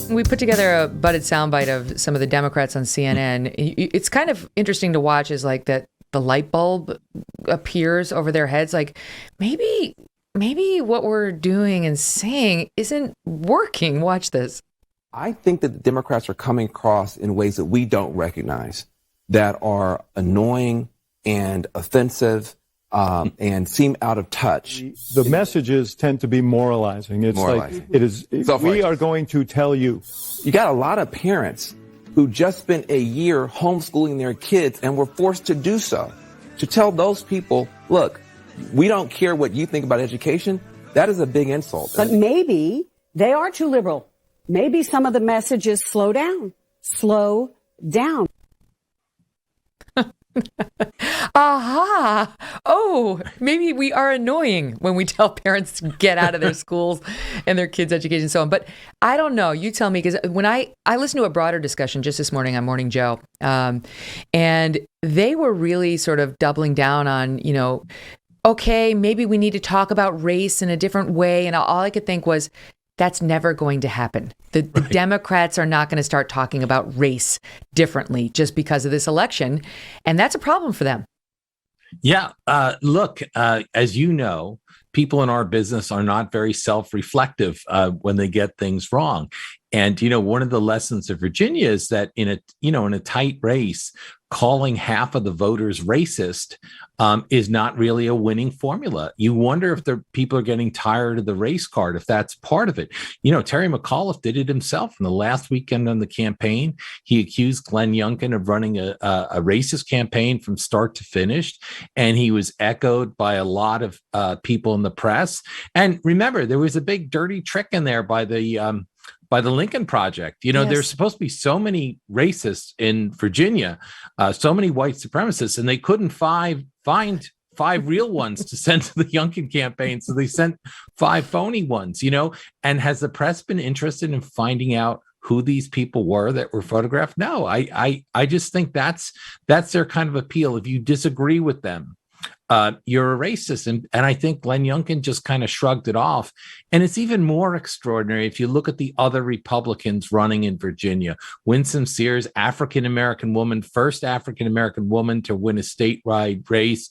We put together a budded soundbite of some of the Democrats on CNN. It's kind of interesting to watch as like that the light bulb appears over their heads. Like maybe what we're doing and saying isn't working. Watch this. I think that the Democrats are coming across in ways that we don't recognize that are annoying and offensive and seem out of touch. The messages tend to be moralizing. It's like we are going to tell you. You got a lot of parents who just spent a year homeschooling their kids and were forced to do so. To tell those people, look, we don't care what you think about education, that is a big insult. But maybe they are too liberal. Maybe some of the messages slow down. Slow down. Aha! Oh, maybe we are annoying when we tell parents to get out of their schools and their kids' education and so on. But I don't know. You tell me, because when I listened to a broader discussion just this morning on Morning Joe, and they were really sort of doubling down on, okay, maybe we need to talk about race in a different way. And all I could think was, that's never going to happen. The Democrats are not going to start talking about race differently just because of this election. And that's a problem for them. Yeah. Look, as you know, people in our business are not very self-reflective when they get things wrong. And, one of the lessons of Virginia is that in a tight race, calling half of the voters racist is not really a winning formula. You wonder if the people are getting tired of the race card, if that's part of it. Terry McAuliffe did it himself in the last weekend on the campaign. He accused Glenn Youngkin of running a racist campaign from start to finish. And he was echoed by a lot of people in the press. And remember, there was a big dirty trick in there by the Lincoln Project. Yes. There's supposed to be so many racists in Virginia, so many white supremacists, and they couldn't find 5 real ones to send to the Youngkin campaign. So they sent 5 phony ones, and has the press been interested in finding out who these people were that were photographed? No, I just think that's their kind of appeal. If you disagree with them, you're a racist. And I think Glenn Youngkin just kind of shrugged it off. And it's even more extraordinary if you look at the other Republicans running in Virginia. Winsome Sears, African-American woman, first African-American woman to win a statewide race.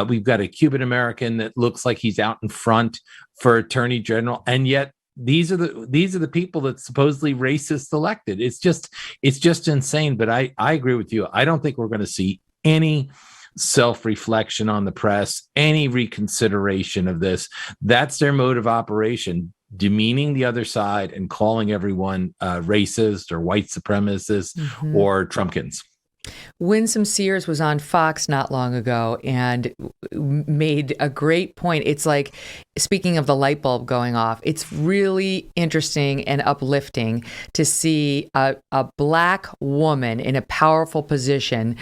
We've got a Cuban-American that looks like he's out in front for attorney general. And yet these are the people that supposedly racists elected. It's just insane. But I agree with you. I don't think we're going to see any self-reflection on the press, any reconsideration of this. That's their mode of operation, demeaning the other side and calling everyone racist or white supremacists or Trumpkins. Winsome Sears was on Fox not long ago and made a great point. It's like, speaking of the light bulb going off, it's really interesting and uplifting to see a Black woman in a powerful position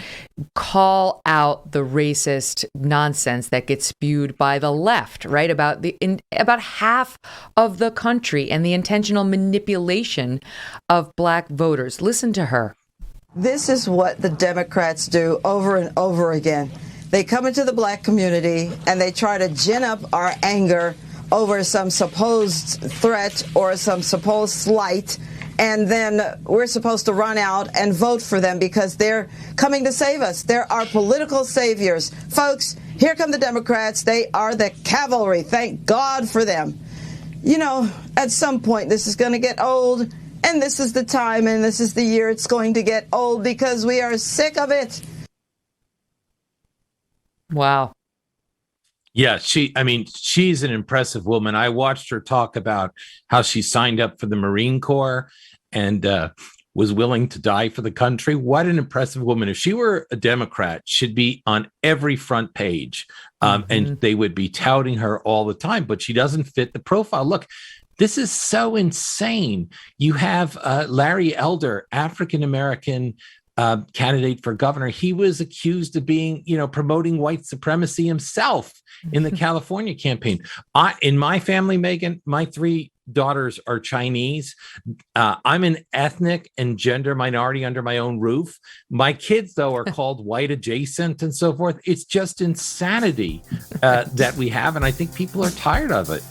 call out the racist nonsense that gets spewed by the left, right? About half of the country and the intentional manipulation of Black voters. Listen to her. This is what the Democrats do over and over again. They come into the Black community and they try to gin up our anger over some supposed threat or some supposed slight. And then we're supposed to run out and vote for them because they're coming to save us. They're our political saviors. Folks, here come the Democrats. They are the cavalry. Thank God for them. At some point, this is going to get old. And this is the time and this is the year it's going to get old because we are sick of it. Wow. Yeah, she's an impressive woman. I watched her talk about how she signed up for the Marine Corps and was willing to die for the country. What an impressive woman. If she were a Democrat, she'd be on every front page and they would be touting her all the time, but she doesn't fit the profile. Look, this is so insane. You have Larry Elder, African-American candidate for governor. He was accused of being, promoting white supremacy himself in the California campaign. In my family, Megyn, my 3 daughters are Chinese. I'm an ethnic and gender minority under my own roof. My kids, though, are called white adjacent and so forth. It's just insanity that we have. And I think people are tired of it.